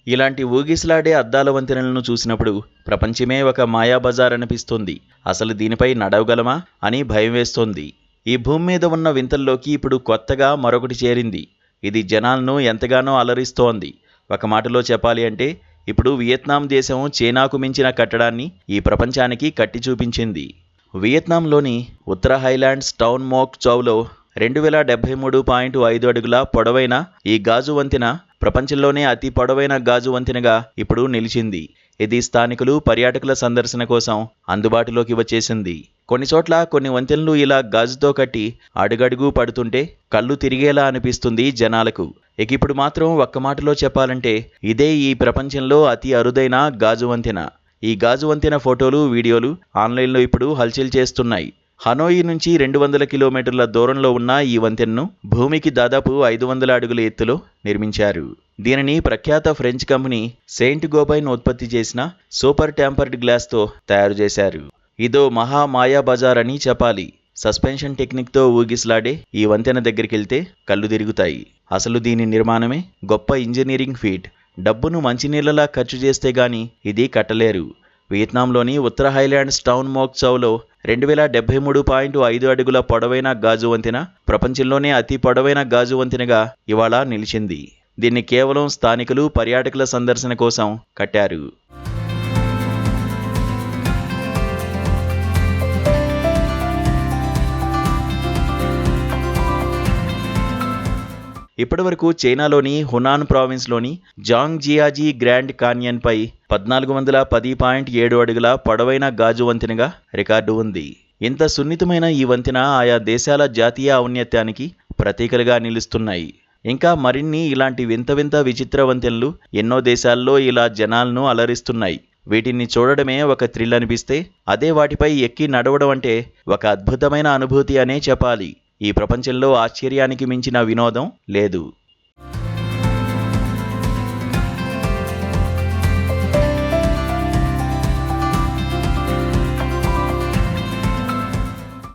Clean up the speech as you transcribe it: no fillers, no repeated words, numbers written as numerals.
ఇలాంటి ఊగిసలాడే అద్దాల వంతెనలను చూసినప్పుడు ప్రపంచమే ఒక మాయాబజార్ అనిపిస్తుంది. అసలు దీనిపై నడవగలమా అని భయం వేస్తోంది. ఈ భూమి మీద ఉన్న వింతల్లోకి ఇప్పుడు కొత్తగా మరొకటి చేరింది. ఇది జనాలను ఎంతగానో అలరిస్తోంది. ఒక మాటలో చెప్పాలి అంటే ఇప్పుడు వియత్నాం దేశం చైనాకు మించిన కట్టడాన్ని ఈ ప్రపంచానికి కట్టి చూపించింది. వియత్నాంలోని ఉత్తర హైలాండ్స్ టౌన్ మోక్ చౌలో 2073.5 అడుగుల పొడవైన ఈ గాజు వంతెన ప్రపంచంలోనే అతి పొడవైన గాజు వంతెనగా ఇప్పుడు నిలిచింది. ఇది స్థానికులు, పర్యాటకుల సందర్శన కోసం అందుబాటులోకి వచ్చేసింది. కొన్ని చోట్ల కొన్ని వంతెనలు ఇలా గాజుతో కట్టి అడుగడుగు పడుతుంటే కళ్ళు తిరిగేలా అనిపిస్తుంది జనాలకు. ఇప్పుడు మాత్రం ఒక్క మాటలో చెప్పాలంటే ఇదే ఈ ప్రపంచంలో అతి అరుదైన గాజు వంతెన. ఈ గాజు వంతెన ఫోటోలు, వీడియోలు ఆన్లైన్లో ఇప్పుడు హల్చల్ చేస్తున్నాయి. హనోయి నుంచి 200 కిలోమీటర్ల దూరంలో ఉన్న ఈ వంతెనను భూమికి దాదాపు 500 అడుగుల ఎత్తులో నిర్మించారు. దీనిని ప్రఖ్యాత ఫ్రెంచ్ కంపెనీ సెయింట్ గోబైన్ ఉత్పత్తి చేసిన సూపర్ టెంపర్డ్ గ్లాస్తో తయారు చేశారు. ఇదో మహా మాయా బజార్ అని చెప్పాలి. సస్పెన్షన్ టెక్నిక్తో ఊగిసలాడే ఈ వంతెన దగ్గరికెళ్తే కళ్ళు తిరుగుతాయి. అసలు దీని నిర్మాణమే గొప్ప ఇంజనీరింగ్ ఫీట్. డబ్బును మంచినీళ్లలా ఖర్చు చేస్తే గాని ఇది కట్టలేరు. వియత్నాంలోని ఉత్తర హైలాండ్స్ టౌన్ మోక్ చౌలో 2073.5 అడుగుల పొడవైన గాజు వంతెన ప్రపంచంలోనే అతి పొడవైన గాజు వంతెనగా ఇవాళ నిలిచింది. దీన్ని కేవలం స్థానికులు, పర్యాటకుల సందర్శన కోసం కట్టారు. ఇప్పటివరకు చైనాలోని హునాన్ ప్రావిన్స్లోని జాంగ్జియాజీ గ్రాండ్ కాన్యన్పై 1410.7 అడుగుల పొడవైన గాజు వంతెనగా రికార్డు ఉంది. ఇంత సున్నితమైన ఈ వంతెన ఆయా దేశాల జాతీయ ఔన్నత్యానికి ప్రతీకలుగా నిలుస్తున్నాయి. ఇంకా మరిన్ని ఇలాంటి వింత వింత విచిత్ర వంతెనలు ఎన్నో దేశాల్లో ఇలా జనాలను అలరిస్తున్నాయి. వీటిని చూడడమే ఒక థ్రిల్ అనిపిస్తే అదే వాటిపై ఎక్కి నడవడం అంటే ఒక అద్భుతమైన అనుభూతి అనే చెప్పాలి. ఈ ప్రపంచంలో ఆశ్చర్యానికి మించిన వినోదం లేదు.